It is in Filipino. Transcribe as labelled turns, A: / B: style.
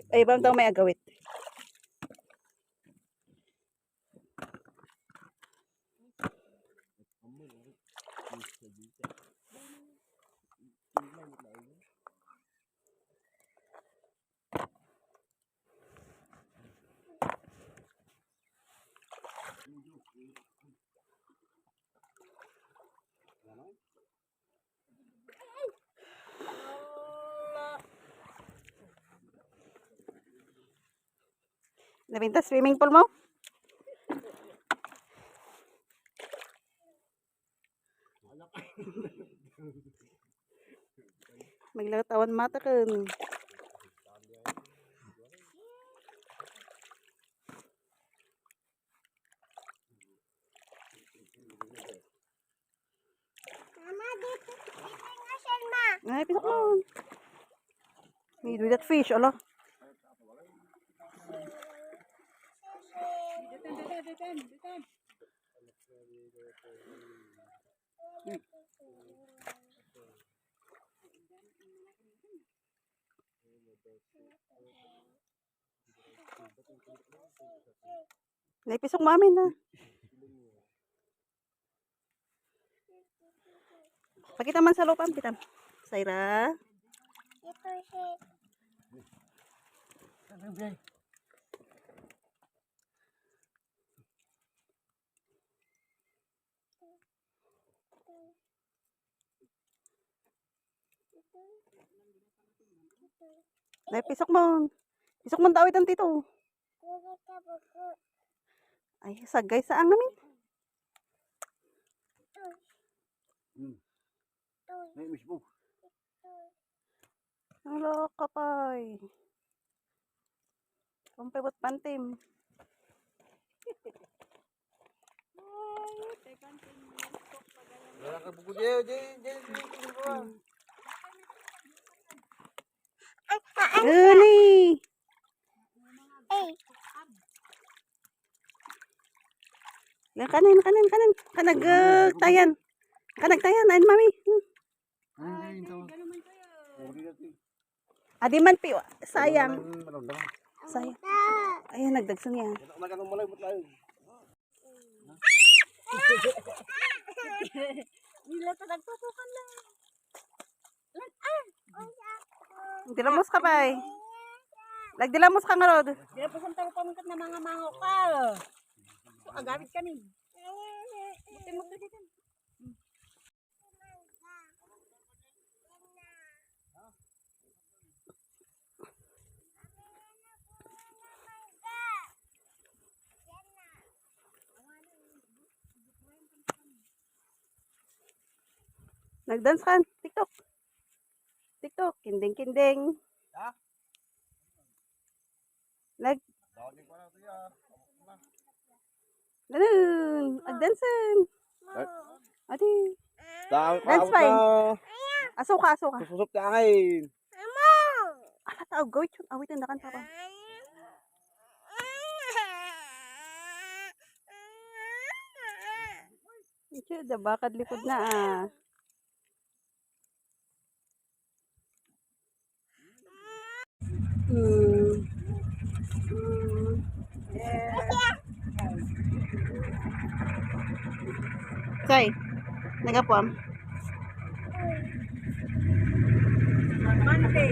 A: Ay, ibang tao may agawit. Nabinta swimming pool mo? Maglatawan mata kan. Ay, pisok mo. May do that fish, ala. Naipisok mo amin na. Pakita man sa looban, pitam. Saira. Naipisok mo. Pisok mo tawid ang tito. Ay, sagay saang namin.
B: Ay, mismo.
A: Hello, kapay. Kumpay pantim.
B: Wala ka buko dyan.
A: Uli. Kanan. Kanagtayan. Kanagtayan, ayun mami. Adi man pi, sayang. Sayang. Ayun, nagdagsan niya.
C: Nila ta nagtutukan lang.
A: Dilamos ka ba eh? Nagdilamos ka nga rod.
C: Dila pa sa pamangkat na mga mango ka. So, agamit ka ni. Buti mo dito.
A: Nagdance ka. TikTok. TikTok. Kinding.
B: Ha?
A: Ganun. Nagdansan. Adi. That's fine. Aso ka.
B: Sususok ka ngayon.
A: Ala tao, gawit yun. Awit yung nakanta ko. Ito, dabakad likod na ah. Say, nagapuam.
C: Mante,